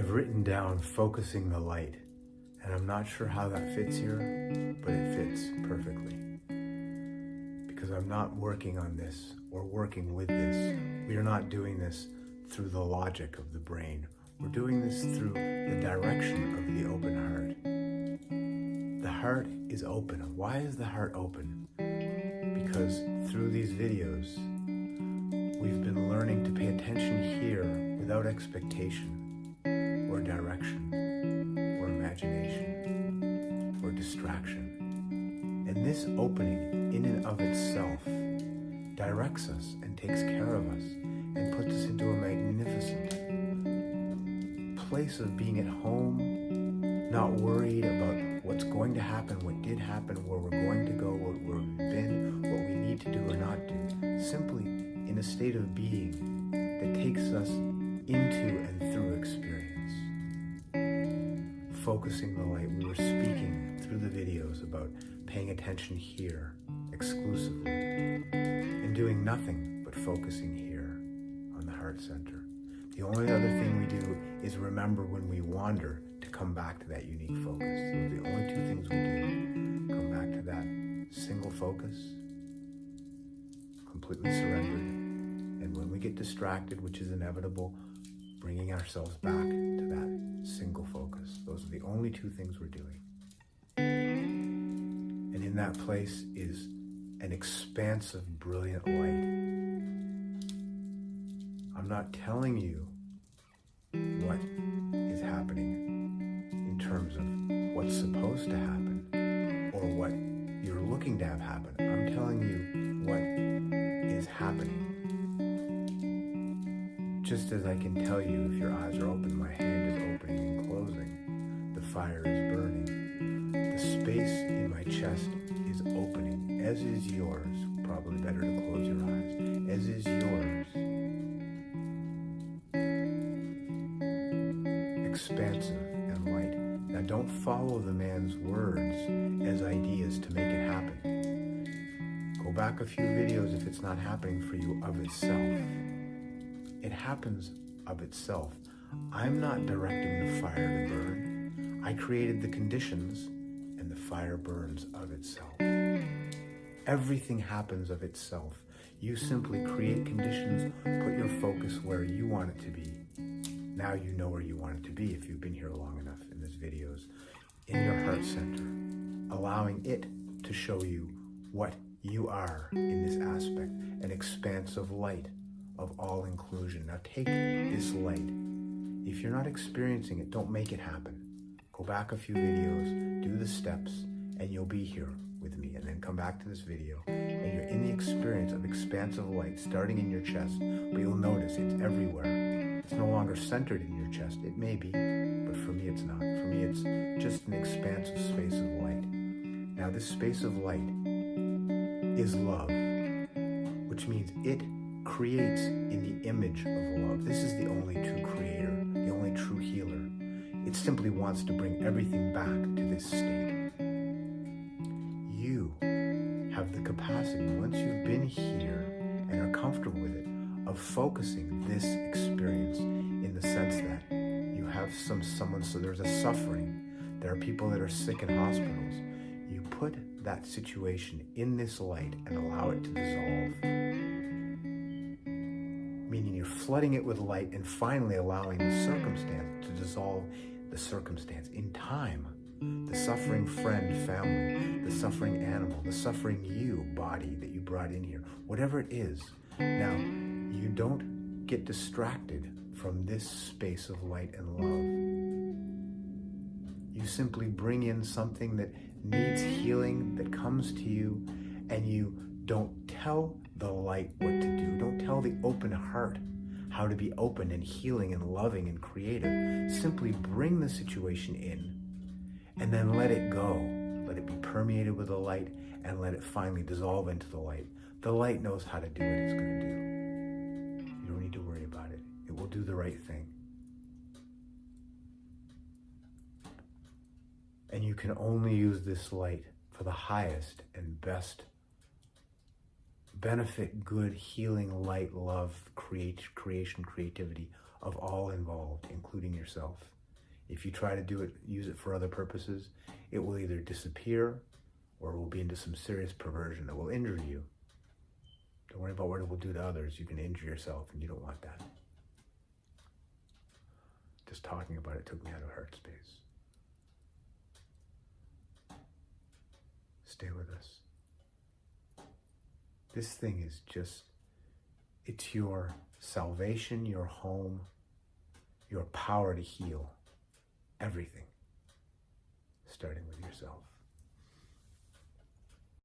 I've written down focusing the light, and I'm not sure how that fits here, but it fits perfectly. Because I'm not working on this or working with this. We are not doing this through the logic of the brain. We're doing this through the direction of the open heart. The heart is open. Why is the heart open? Because through these videos, we've been learning to pay attention here without expectation or direction or imagination or distraction. And this opening in and of itself directs us and takes care of us and puts us into a magnificent place of being at home, not worried about what's going to happen, what did happen, where we're going to go, where we've been, what we need to do or not do. Simply in a state of being that takes us into and through experience. Focusing the light. We were speaking through the videos about paying attention here exclusively and doing nothing but focusing here on the heart center. The only other thing we do is remember when we wander to come back to that unique focus. Those are the only two things we do. Come back to that single focus, completely surrendered. And when we get distracted, which is inevitable, bringing ourselves back to that single focus. Those are the only two things we're doing. And in that place is an expansive, brilliant light. I'm not telling you what is happening in terms of what's supposed to happen or what you're looking to have happen. I'm telling you what is happening. Just as I can tell you if your eyes are open, my hand is opening and closing. The fire is burning. The space in my chest is opening, as is yours. Probably better to close your eyes. As is yours. Expansive and light. Now don't follow the man's words as ideas to make it happen. Go back a few videos if it's not happening for you of itself. It happens of itself. I'm not directing the fire to burn. I created the conditions and the fire burns of itself. Everything happens of itself. You simply create conditions, put your focus where you want it to be. Now you know where you want it to be if you've been here long enough in these videos. In your heart center, allowing it to show you what you are in this aspect, an expansive light of all inclusion. Now take this light. If you're not experiencing it, don't make it happen. Go back a few videos, do the steps, and you'll be here with me. And then come back to this video, and you're in the experience of expansive light starting in your chest, but you'll notice it's everywhere. It's no longer centered in your chest. It may be, but for me it's not. For me it's just an expansive space of light. Now this space of light is love, which means it creates in the image of love. This is the only true creator, the only true healer. It simply wants to bring everything back to this state. You have the capacity, once you've been here and are comfortable with it, of focusing this experience in the sense that you have someone, so there's a suffering. There are people that are sick in hospitals. You put that situation in this light and allow it to dissolve. Meaning you're flooding it with light and finally allowing the circumstance to dissolve the circumstance in time. The suffering friend, family, the suffering animal, the suffering you, body that you brought in here, whatever it is. Now, you don't get distracted from this space of light and love. You simply bring in something that needs healing, that comes to you, and you don't tell the light what to do. Don't tell the open heart how to be open and healing and loving and creative. Simply bring the situation in and then let it go. Let it be permeated with the light and let it finally dissolve into the light. The light knows how to do what it's going to do. You don't need to worry about it. It will do the right thing. And you can only use this light for the highest and best benefit, good, healing, light, love, creation, creativity of all involved, including yourself. If you try to use it for other purposes, it will either disappear or it will be into some serious perversion that will injure you. Don't worry about what it will do to others. You can injure yourself, and you don't want that. Just talking about it took me out of heart space. Stay with us. This thing is just, it's your salvation, your home, your power to heal everything, starting with yourself.